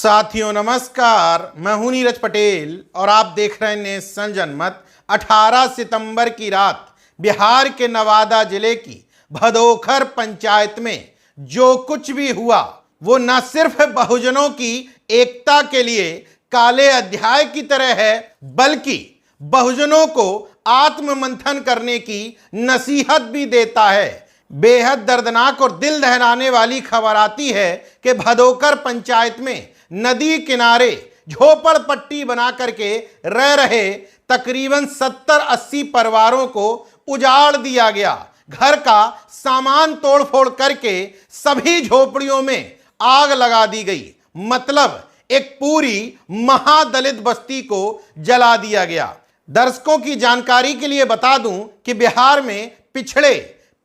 साथियों नमस्कार, मैं हूं नीरज पटेल और आप देख रहे हैं नेशन जनमत। 18 सितंबर की रात बिहार के नवादा जिले की भदोखर पंचायत में जो कुछ भी हुआ वो न सिर्फ बहुजनों की एकता के लिए काले अध्याय की तरह है, बल्कि बहुजनों को आत्ममंथन करने की नसीहत भी देता है। बेहद दर्दनाक और दिल दहलाने वाली खबर आती है कि भदोखर पंचायत में नदी किनारे झोपड़पट्टी बना करके रह रहे तकरीबन 70-80 परिवारों को उजाड़ दिया गया। घर का सामान तोड़फोड़ करके सभी झोपड़ियों में आग लगा दी गई। मतलब एक पूरी महादलित बस्ती को जला दिया गया। दर्शकों की जानकारी के लिए बता दूं कि बिहार में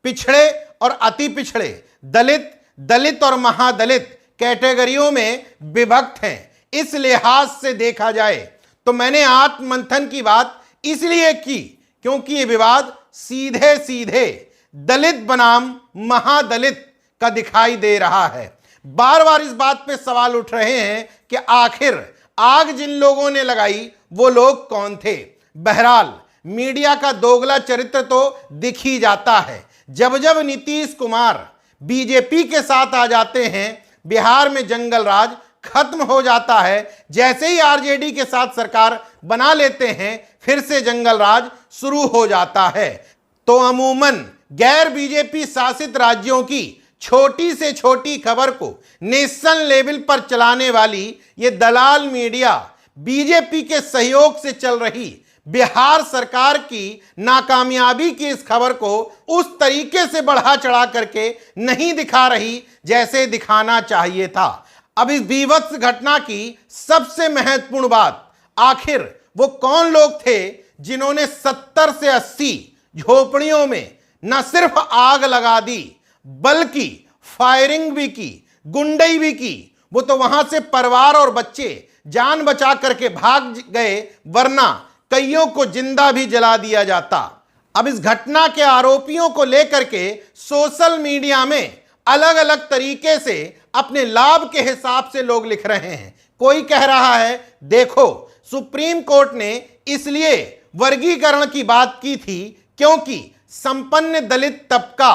पिछड़े और अति पिछड़े, दलित और महादलित कैटेगरियों में विभक्त हैं। इस लिहाज से देखा जाए तो मैंने आत्ममंथन की बात इसलिए की क्योंकि ये विवाद सीधे सीधे दलित बनाम महादलित का दिखाई दे रहा है। बार बार इस बात पे सवाल उठ रहे हैं कि आखिर आग जिन लोगों ने लगाई वो लोग कौन थे। बहरहाल मीडिया का दोगला चरित्र तो दिख ही जाता है। जब जब नीतीश कुमार बीजेपी के साथ आ जाते हैं, बिहार में जंगल राज खत्म हो जाता है। जैसे ही आरजेडी के साथ सरकार बना लेते हैं, फिर से जंगल राज शुरू हो जाता है। तो अमूमन गैर बीजेपी शासित राज्यों की छोटी से छोटी खबर को नेशनल लेवल पर चलाने वाली ये दलाल मीडिया बीजेपी के सहयोग से चल रही बिहार सरकार की नाकामयाबी की इस खबर को उस तरीके से बढ़ा चढ़ा करके नहीं दिखा रही जैसे दिखाना चाहिए था। अब इस बीभत्स घटना की सबसे महत्वपूर्ण बात, आखिर वो कौन लोग थे जिन्होंने 70 से 80 झोपड़ियों में न सिर्फ आग लगा दी बल्कि फायरिंग भी की, गुंडई भी की। वो तो वहां से परिवार और बच्चे जान बचा करके भाग गए, वरना कईयों को जिंदा भी जला दिया जाता। अब इस घटना के आरोपियों को लेकर के सोशल मीडिया में अलग अलग तरीके से अपने लाभ के हिसाब से लोग लिख रहे हैं। कोई कह रहा है देखो सुप्रीम कोर्ट ने इसलिए वर्गीकरण की बात की थी क्योंकि संपन्न दलित तबका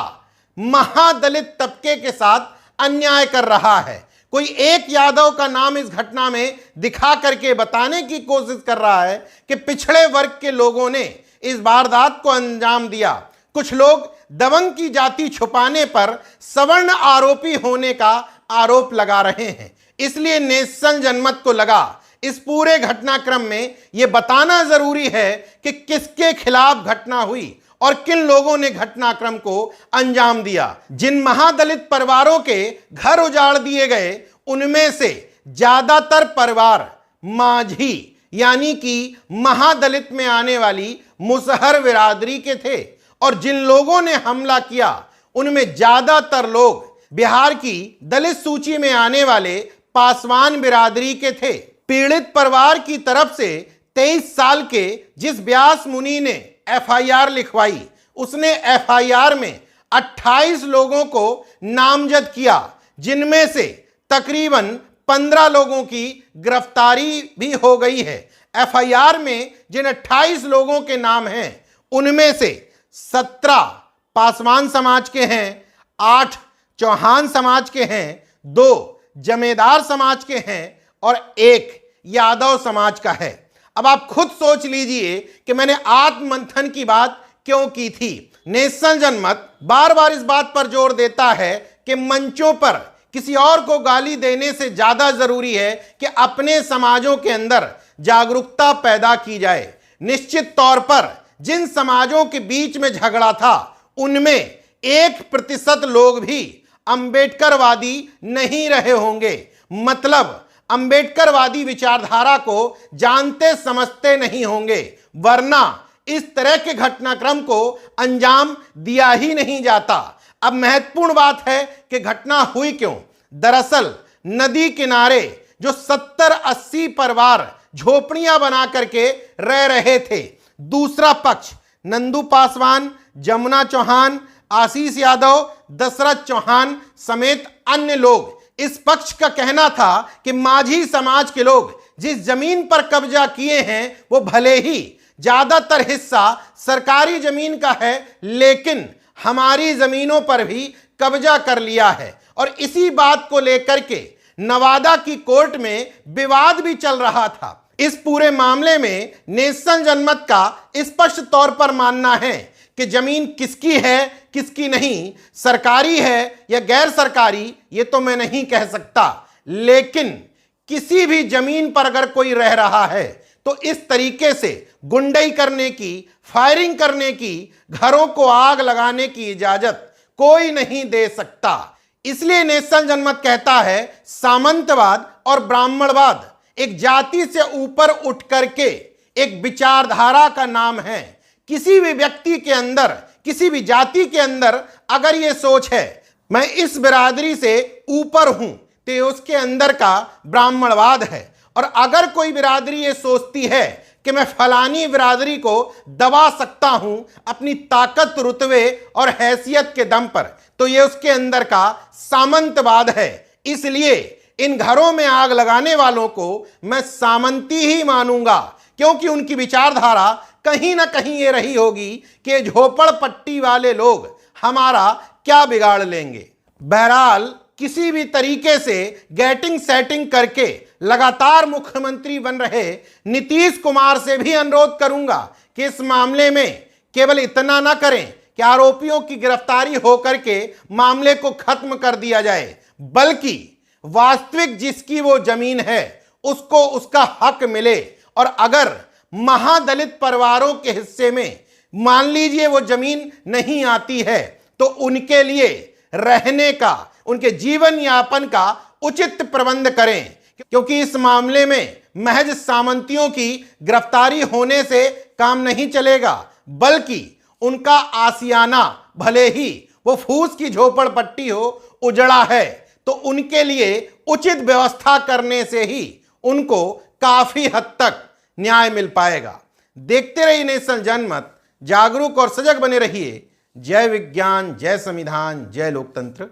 महादलित तबके के साथ अन्याय कर रहा है। कोई एक यादव का नाम इस घटना में दिखा करके बताने की कोशिश कर रहा है कि पिछड़े वर्ग के लोगों ने इस वारदात को अंजाम दिया। कुछ लोग दबंग की जाति छुपाने पर सवर्ण आरोपी होने का आरोप लगा रहे हैं। इसलिए नेशन जनमत को लगा इस पूरे घटनाक्रम में यह बताना जरूरी है कि किसके खिलाफ घटना हुई और किन लोगों ने घटनाक्रम को अंजाम दिया। जिन महादलित परिवारों के घर उजाड़ दिए गए उनमें से ज्यादातर परिवार माझी यानी कि महादलित में आने वाली मुसहर बिरादरी के थे और जिन लोगों ने हमला किया उनमें ज्यादातर लोग बिहार की दलित सूची में आने वाले पासवान बिरादरी के थे। पीड़ित परिवार की तरफ से 23 साल के जिस व्यास मुनि ने एफआईआर लिखवाई, उसने एफआईआर में 28 लोगों को नामजद किया, जिनमें से तकरीबन 15 लोगों की गिरफ्तारी भी हो गई है। एफआईआर में जिन 28 लोगों के नाम हैं उनमें से 17 पासवान समाज के हैं, 8 चौहान समाज के हैं, 2 जमेदार समाज के हैं और 1 यादव समाज का है। अब आप खुद सोच लीजिए कि मैंने आत्ममंथन की बात क्यों की थी। नेशन जनमत बार बार इस बात पर जोर देता है कि मंचों पर किसी और को गाली देने से ज्यादा जरूरी है कि अपने समाजों के अंदर जागरूकता पैदा की जाए। निश्चित तौर पर जिन समाजों के बीच में झगड़ा था उनमें 1% लोग भी अंबेडकरवादी नहीं रहे होंगे। मतलब अंबेडकरवादी विचारधारा को जानते समझते नहीं होंगे, वरना इस तरह के घटनाक्रम को अंजाम दिया ही नहीं जाता। अब महत्वपूर्ण बात है कि घटना हुई क्यों। दरअसल नदी किनारे जो 70-80 परिवार झोपड़ियां बना करके रह रहे थे, दूसरा पक्ष नंदू पासवान, जमुना चौहान, आशीष यादव, दशरथ चौहान समेत अन्य लोग इस पक्ष का कहना था कि माझी समाज के लोग जिस जमीन पर कब्जा किए हैं वो भले ही ज्यादातर हिस्सा सरकारी जमीन का है, लेकिन हमारी जमीनों पर भी कब्जा कर लिया है। और इसी बात को लेकर के नवादा की कोर्ट में विवाद भी चल रहा था। इस पूरे मामले में नेशन जनमत का स्पष्ट तौर पर मानना है कि जमीन किसकी है किसकी नहीं, सरकारी है या गैर सरकारी, ये तो मैं नहीं कह सकता, लेकिन किसी भी जमीन पर अगर कोई रह रहा है तो इस तरीके से गुंडई करने की, फायरिंग करने की, घरों को आग लगाने की इजाजत कोई नहीं दे सकता। इसलिए नेशन जनमत कहता है सामंतवाद और ब्राह्मणवाद एक जाति से ऊपर उठ करके एक विचारधारा का नाम है। किसी भी व्यक्ति के अंदर, किसी भी जाति के अंदर अगर ये सोच है मैं इस बिरादरी से ऊपर हूं तो ये उसके अंदर का ब्राह्मणवाद है। और अगर कोई बिरादरी ये सोचती है कि मैं फलानी बिरादरी को दबा सकता हूं अपनी ताकत, रुतबे और हैसियत के दम पर, तो ये उसके अंदर का सामंतवाद है। इसलिए इन घरों में आग लगाने वालों को मैं सामंती ही मानूंगा, क्योंकि उनकी विचारधारा कहीं ना कहीं ये रही होगी कि झोपड़पट्टी वाले लोग हमारा क्या बिगाड़ लेंगे। बहरहाल किसी भी तरीके से गेटिंग सेटिंग करके लगातार मुख्यमंत्री बन रहे नीतीश कुमार से भी अनुरोध करूंगा कि इस मामले में केवल इतना ना करें कि आरोपियों की गिरफ्तारी होकर के मामले को खत्म कर दिया जाए, बल्कि वास्तविक जिसकी वो जमीन है उसको उसका हक मिले। और अगर महादलित परिवारों के हिस्से में मान लीजिए वो जमीन नहीं आती है तो उनके लिए रहने का, उनके जीवन यापन का उचित प्रबंध करें, क्योंकि इस मामले में महज सामंतियों की गिरफ्तारी होने से काम नहीं चलेगा, बल्कि उनका आसियाना भले ही वो फूस की झोपड़पट्टी हो, उजड़ा है, तो उनके लिए उचित व्यवस्था करने से ही उनको काफी हद तक न्याय मिल पाएगा। देखते रहिए नेशन जनमत, जागरूक और सजग बने रहिए। जय विज्ञान, जय संविधान, जय लोकतंत्र।